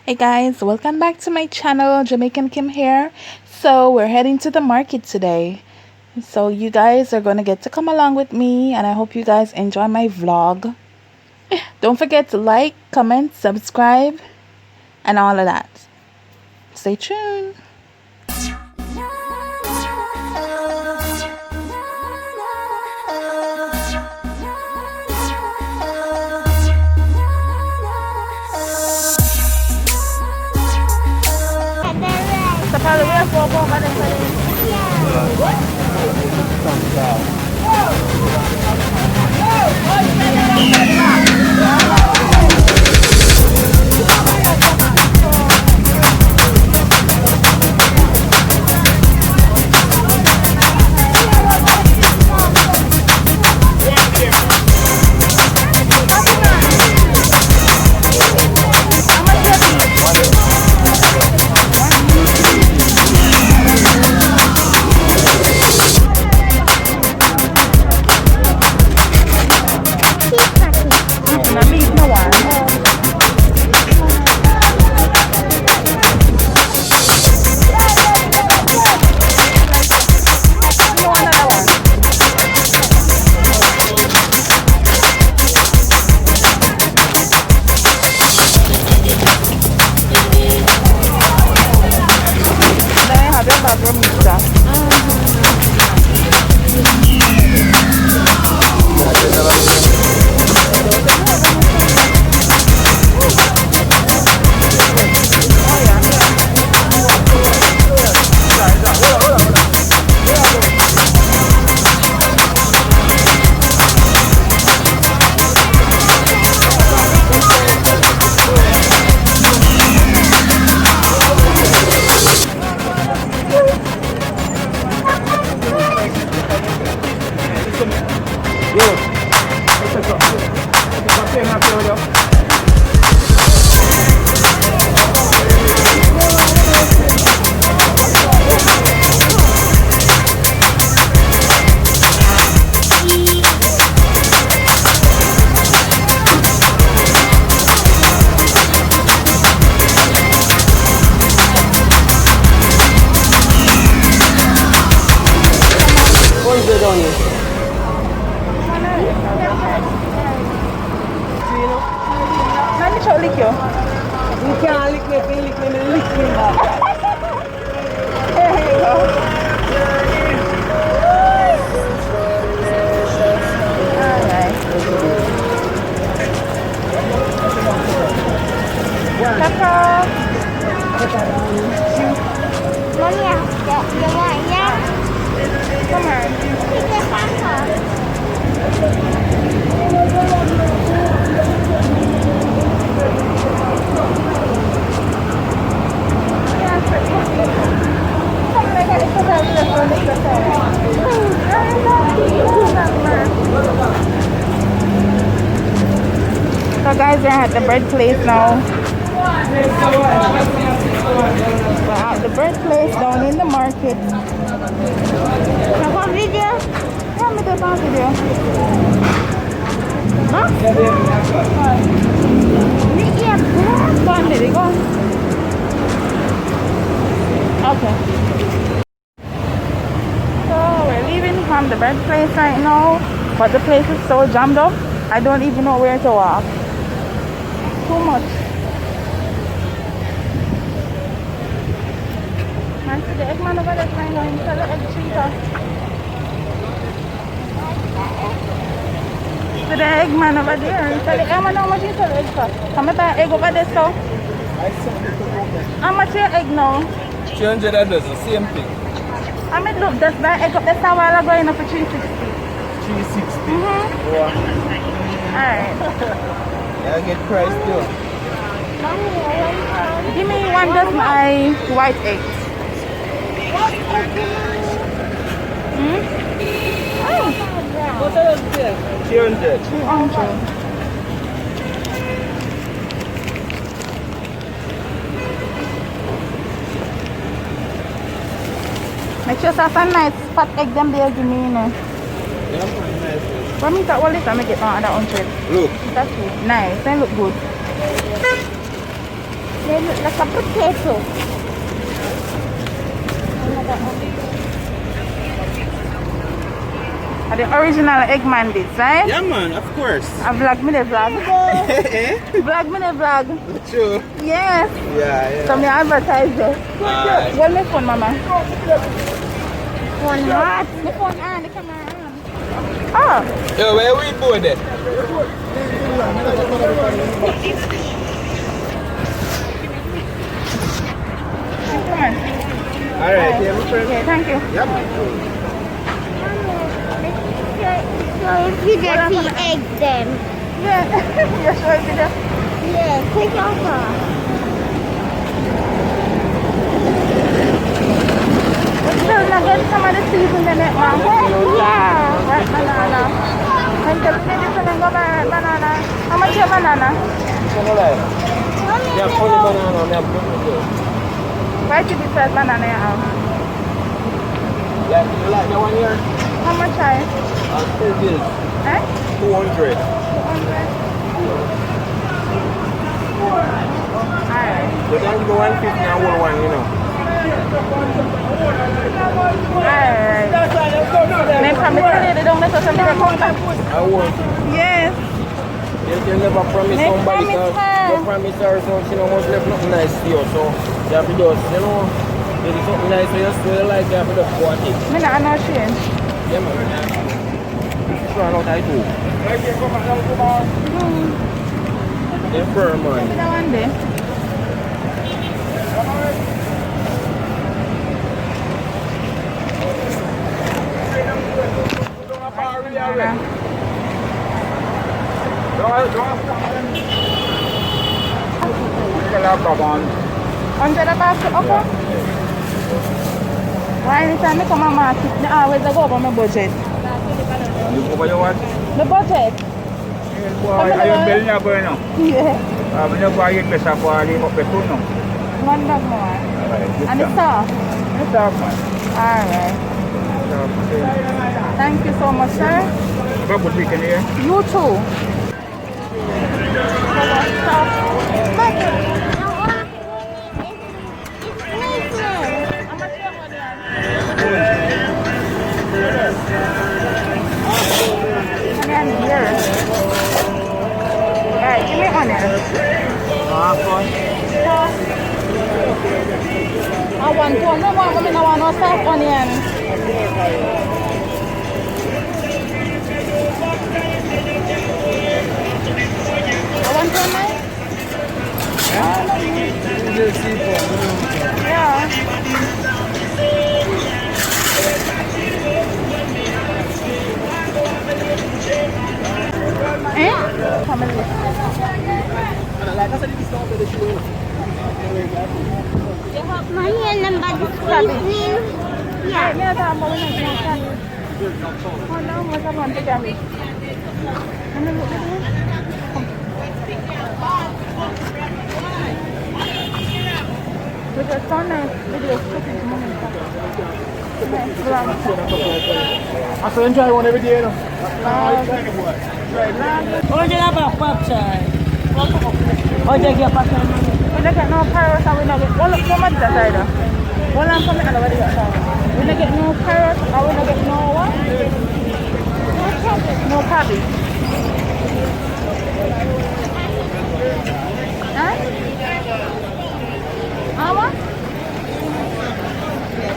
Hey guys, welcome back to my channel. Jamaican Kim here. So we're heading to the market today. So you guys are going to get to come along with me, and I hope you guys enjoy my vlog. Don't forget to like, comment, subscribe, and all of that. Stay tuned. Probably we have to walk over So guys, we're at the bread place now. We're at the bread place down in the market. Have a video? Have me do a video. Huh? Go on, baby, go on. Okay. So we're leaving from the bread place right now, but the place is so jammed up, I don't even know where to walk. Too much. Man, see the egg man over there right now, he's selling egg cheaper. See the egg man over there, he's selling egg man, how much you sell egg for? How much egg over there, so? How much your egg now? 300 the same thing. I mean, look, that's the egg up there a while ago, enough for 360. 360? Wow. Alright. I get price too. Give me one dozen white eggs. Oh. What else is there? 300. 300. Make sure it's a nice fat egg them there, give me, you know. Yeah, nice. But me that one little make it another 100. Look. That's good. Nice. They look good. They look like a potato. Are the original Eggman bits, right? Yeah, man, of course. I vlog me the vlog. Vlog me the vlog. True. Yes. Yeah. So me advertise it. Get my phone, mama. Phone hot. My phone on, the camera on. Oh. Yo, where we go then? Come on. Alright, yeah, my friend. Okay, thank you. Yeah, man. So if you get the egg then? Yeah. You're sure it's there? Yeah, take off. Still not get some of the season in it, mom. Yeah. Right, banana. And the minutes and then go buy banana. How much your banana? Yeah, put the banana on that book. Why did you say banana you have? Yeah, you like the one here? How much are you? 2 bills. Eh? 200. 200. Alright. You can give me 150 and hold one, you know. Alright. Then from the city, they don't let us into the counter. I won't. Yes. You never promise They somebody promise because her. you promise her so she don't want to left nothing nice to you. So you have to do, you know, if it's something nice for you, so you like you have to do for it. Me not know change. Yeah, man. It's run out, I do. They're firm, man. That one day. Under the basket, okay? Why anytime I come to market, I always go over my budget. You over your what? The budget? Ayun bell niya ba no? Yeah. Binabayad ka sa kuwali mo peso no? One bag more. And it's soft? Ito man. Alright. Thank you so much, sir. Babuti ka niya. You too. Onion here. Alright, give me onion. I want one. No more. I want no soft onion. I want one, mate. Yeah. Eh? Family. Mahal lang ba seasoning? Yeah. May tama mo na yan. Wala mo sa monte kami. Ano mo? Because it's on a video cooking moment. I still enjoy one every day no. Onde lá para papsay? Onde que pasa? We don't get no carrots and we don't get wala so much that either. Wala kami ano ba diga sa. We don't get no carrots and we don't get no what? No cabbage. Huh? What?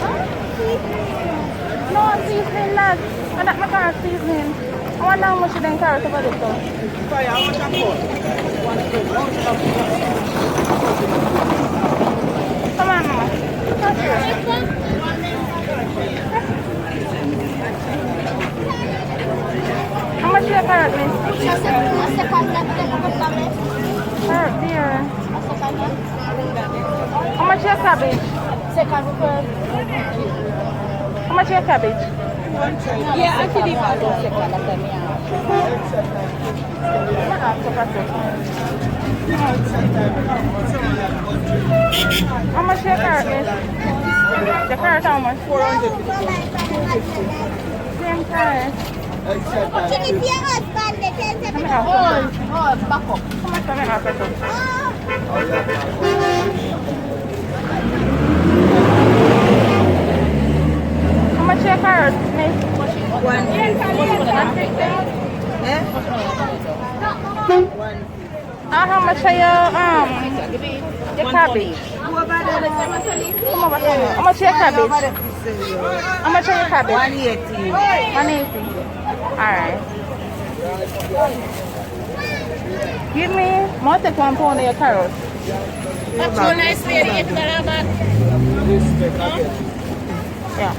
Huh? No, seasoning lad. Anak na ka seasoning. Awan lang mo siya ng carrot sa dito. Come on, Mama. How much is your carrot, miss? Carrot, dear. How much is your cabbage? How much is your cabbage? Yeah, actually, How much is your carrot, miss? The carrot how much? 400. Same carrot. How much? How much? Your cabbage. Come over here. How much your cabbage? How much are your cabbage? 180. 180. Alright. Give me more take 1 pound of your carrots. That's so nice, lady. $8 back. Yeah.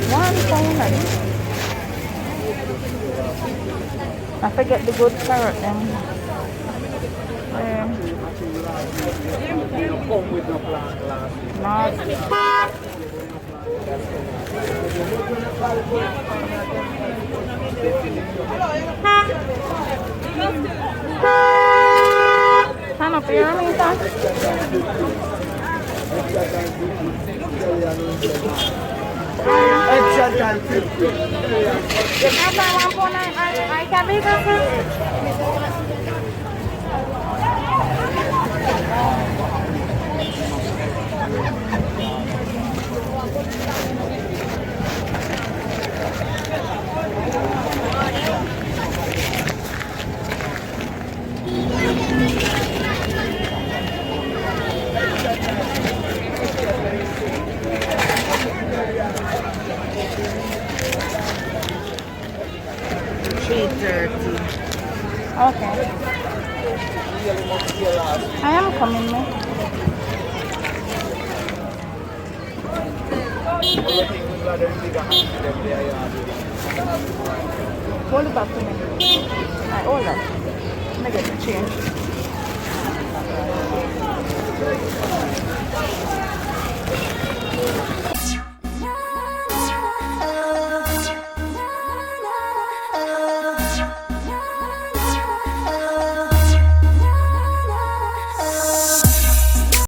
£1. I forget the good carrot then. Not. Turn up your meter. Extra than 50. You can buy 1 pound I can be Okay. I am coming, man. Hold it back to me. Alright, hold on. Let me get the change.